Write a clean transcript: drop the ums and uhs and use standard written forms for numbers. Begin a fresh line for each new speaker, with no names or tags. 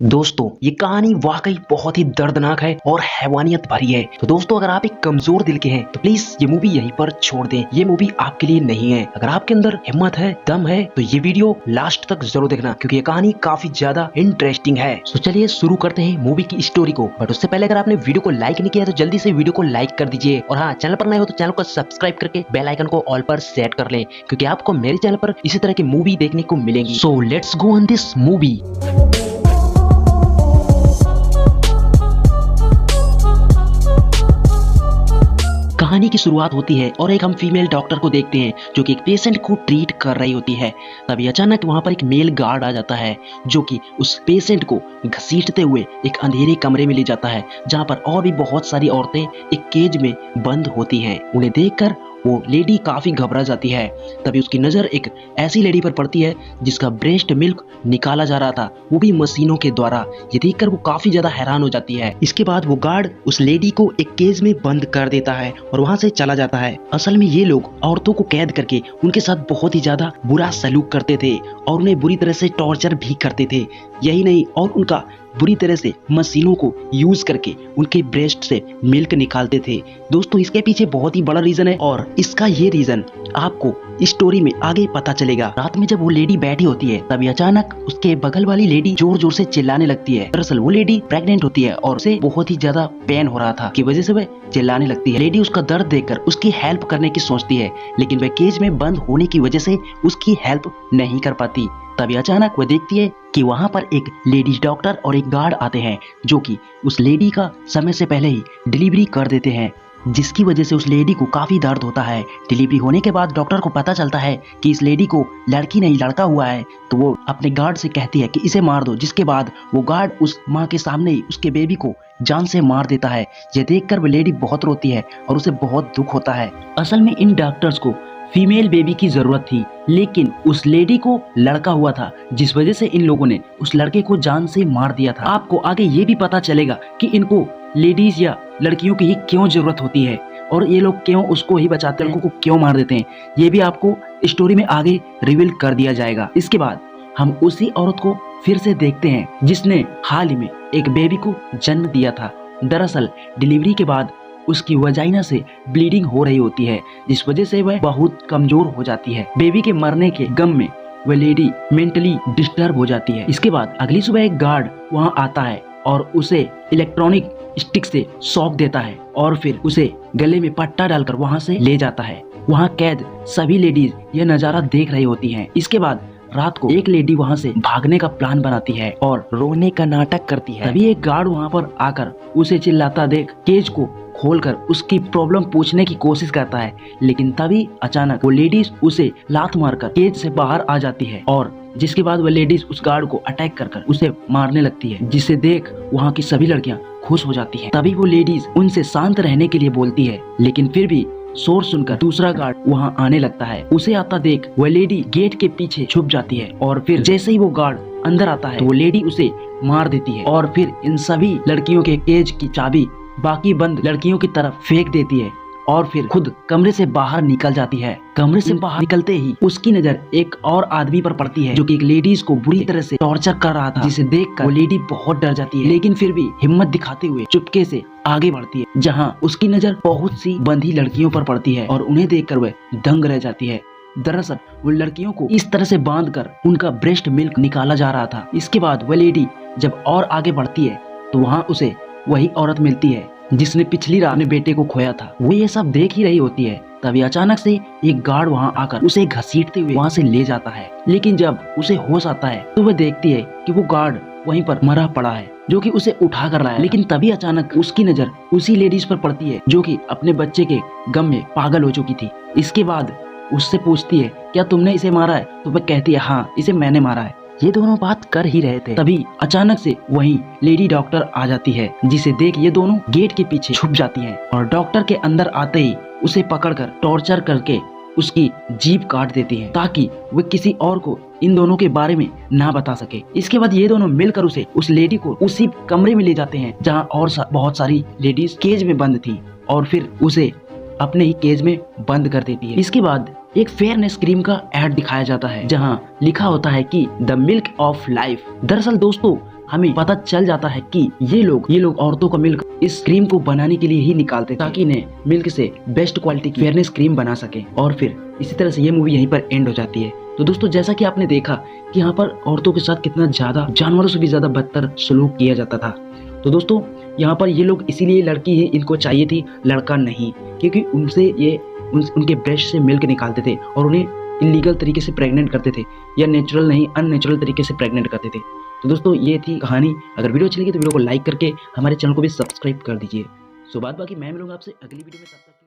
दोस्तों ये कहानी वाकई बहुत ही दर्दनाक है और हैवानियत भरी है। तो दोस्तों अगर आप एक कमजोर दिल के हैं तो प्लीज ये मूवी यहीं पर छोड़ दें। ये मूवी आपके लिए नहीं है। अगर आपके अंदर हिम्मत है, दम है तो ये वीडियो लास्ट तक जरूर देखना क्योंकि ये कहानी काफी ज्यादा इंटरेस्टिंग है। तो चलिए शुरू करते हैं मूवी की स्टोरी को। बट उससे पहले अगर आपने वीडियो को लाइक नहीं किया तो जल्दी से वीडियो को लाइक कर दीजिए और हाँ, चैनल पर नए हो तो चैनल को सब्सक्राइब करके बेल आइकन को ऑल पर सेट कर लें क्योंकि आपको मेरे चैनल पर इसी तरह की मूवी देखने को मिलेंगी। So let's go on this movie. कहानी की शुरुआत होती है और एक हम फीमेल डॉक्टर को देखते हैं जो कि एक पेशेंट को ट्रीट कर रही होती है। तभी अचानक वहां पर एक मेल गार्ड आ जाता है जो कि उस पेशेंट को घसीटते हुए एक अंधेरे कमरे में ले जाता है जहां पर और भी बहुत सारी औरतें एक केज में बंद होती हैं। उन्हें देखकर वो लेडी काफी घबरा जाती है। तभी उसकी नजर एक ऐसी लेडी पर पड़ती है जिसका ब्रेस्ट मिल्क निकाला जा रहा था, वो भी मशीनों के द्वारा। ये देखकर वो काफी ज्यादा हैरान हो जाती है। इसके बाद वो गार्ड उस लेडी को एक केज में बंद कर देता है और वहां से चला जाता है। असल में ये लोग औरतों को कैद करके उनके साथ बहुत ही ज्यादा बुरा सलूक करते थे और उन्हें बुरी तरह से टॉर्चर भी करते थे। यही नहीं, और उनका बुरी तरह से मशीनों को यूज करके उनके ब्रेस्ट से मिल्क निकालते थे। दोस्तों इसके पीछे बहुत ही बड़ा रीजन है और इसका ये रीजन आपको स्टोरी में आगे पता चलेगा। रात में जब वो लेडी बैठी होती है तभी अचानक उसके बगल वाली लेडी जोर जोर से चिल्लाने लगती है। दरअसल वो लेडी प्रेग्नेंट होती है और उसे बहुत ही ज्यादा पेन हो रहा था की वजह से वह चिल्लाने लगती है। लेडी उसका दर्द देखकर उसकी हेल्प करने की सोचती है लेकिन वह केज में बंद होने की वजह से उसकी हेल्प नहीं कर पाती। तभी अचानक वह देखती है कि वहां पर एक लेडीज डॉक्टर और एक गार्ड आते हैं जो कि उस लेडी का समय से पहले ही डिलीवरी कर देते हैं, जिसकी वजह से उस लेडी को काफी दर्द होता है। डिलीवरी होने के बाद डॉक्टर को पता चलता है कि इस लेडी को लड़की नहीं लड़का हुआ है, तो वो अपने गार्ड से कहती है कि इसे मार दो, जिसके बाद वो गार्ड उस माँ के सामने ही उसके बेबी को जान से मार देता है। ये देखकर वो लेडी बहुत रोती है और उसे बहुत दुख होता है। असल में इन डॉक्टर्स को फीमेल बेबी की जरूरत थी लेकिन उस लेडी को लड़का हुआ था, जिस वजह से इन लोगों ने उस लड़के को जान से मार दिया था। आपको आगे ये भी पता चलेगा कि इनको लेडीज या लड़कियों की ही क्यों जरूरत होती है और ये लोग क्यों उसको ही बचाते हैं, लड़कों को क्यों मार देते हैं, ये भी आपको स्टोरी में आगे रिवील कर दिया जाएगा। इसके बाद हम उसी औरत को फिर से देखते हैं जिसने हाल ही में एक बेबी को जन्म दिया था। दरअसल डिलीवरी के बाद उसकी वजाइना से ब्लीडिंग हो रही होती है, जिस वजह से वह बहुत कमजोर हो जाती है। बेबी के मरने के गम में वह लेडी मेंटली डिस्टर्ब हो जाती है। इसके बाद अगली सुबह एक गार्ड वहां आता है और उसे इलेक्ट्रॉनिक स्टिक से शॉक देता है और फिर उसे गले में पट्टा डालकर वहां से ले जाता है। वहां कैद सभी लेडीज यह नजारा देख रही होती हैं। इसके बाद रात को एक लेडी वहां से भागने का प्लान बनाती है और रोने का नाटक करती है। तभी एक गार्ड वहां पर आकर उसे चिल्लाता देख केज को खोलकर उसकी प्रॉब्लम पूछने की कोशिश करता है, लेकिन तभी अचानक वो लेडीज उसे लात मारकर केज से बाहर आ जाती है और जिसके बाद वो लेडीज उस गार्ड को अटैक कर उसे मारने लगती है, जिसे देख वहाँ की सभी लड़कियां खुश हो जाती हैं। तभी वो लेडीज उनसे शांत रहने के लिए बोलती है लेकिन फिर भी शोर सुनकर दूसरा गार्ड वहाँ आने लगता है। उसे आता देख वह लेडी गेट के पीछे छुप जाती है और फिर जैसे ही वो गार्ड अंदर आता है तो वो लेडी उसे मार देती है और फिर इन सभी लड़कियों के केज की चाबी बाकी बंद लड़कियों की तरफ फेंक देती है और फिर खुद कमरे से बाहर निकल जाती है। कमरे से बाहर निकलते ही उसकी नजर एक और आदमी पर पड़ती है जो कि एक लेडीज को बुरी तरह से टॉर्चर कर रहा था, जिसे देखकर वो लेडी बहुत डर जाती है लेकिन फिर भी हिम्मत दिखाते हुए चुपके से आगे बढ़ती है, जहां उसकी नजर बहुत सी बंधी लड़कियों पर पड़ती है और उन्हें देखकर वह दंग रह जाती है। दरअसल वो लड़कियों को इस तरह से बांधकर उनका ब्रेस्ट मिल्क निकाला जा रहा था। इसके बाद वह लेडी जब और आगे बढ़ती है तो वहाँ उसे वही औरत मिलती है जिसने पिछली रात अपने बेटे को खोया था। वो ये सब देख ही रही होती है। तभी अचानक से एक गार्ड वहां आकर उसे घसीटते हुए वहां से ले जाता है, लेकिन जब उसे होश आता है तो वह देखती है कि वो गार्ड वहीं पर मरा पड़ा है जो कि उसे उठा कर लाया। लेकिन तभी अचानक उसकी नजर उसी लेडीज पर पड़ती है जो कि अपने बच्चे के गम में पागल हो चुकी थी। इसके बाद उससे पूछती है क्या तुमने इसे मारा है, तो वह कहती है हाँ इसे मैंने मारा है। ये दोनों बात कर ही रहे थे तभी अचानक से वहीं लेडी डॉक्टर आ जाती है, जिसे देख ये दोनों गेट के पीछे छुप जाती हैं और डॉक्टर के अंदर आते ही उसे पकड़कर टॉर्चर करके उसकी जीभ काट देती है ताकि वो किसी और को इन दोनों के बारे में ना बता सके। इसके बाद ये दोनों मिलकर उसे उस लेडी को उसी कमरे में ले जाते हैं जहाँ और बहुत सारी लेडीज केज में बंद थी और फिर उसे अपने ही केज में बंद कर देती है। इसके बाद एक फेयरनेस क्रीम का ऐड दिखाया जाता है जहां लिखा होता है कि द मिल्क ऑफ लाइफ। दरअसल दोस्तों हमें पता चल जाता है कि ये लोग औरतों का मिल्क इस क्रीम को बनाने के लिए ही निकालते ताकि इन्हें मिल्क से बेस्ट क्वालिटी की फेयरनेस क्रीम बना सके। और फिर इसी तरह से ये मूवी यहीं पर एंड हो जाती है। तो दोस्तों जैसा कि आपने देखा कि यहाँ पर औरतों के साथ कितना ज्यादा जानवरों से भी ज्यादा बदतर सलूक किया जाता था। तो दोस्तों यहाँ पर ये लोग इसीलिए लड़की है, इनको चाहिए थी, लड़का नहीं, क्योंकि उनसे ये उनके ब्रेस्ट से मिल्क निकालते थे और उन्हें इलीगल तरीके से प्रेग्नेंट करते थे, या नेचुरल नहीं अननेचुरल तरीके से प्रेग्नेंट करते थे। तो दोस्तों ये थी कहानी। अगर वीडियो अच्छी लगी तो वीडियो को लाइक करके हमारे चैनल को भी सब्सक्राइब कर दीजिए। सो बात बाकी मैं मिलूंगा आपसे अगली वीडियो में, तब तक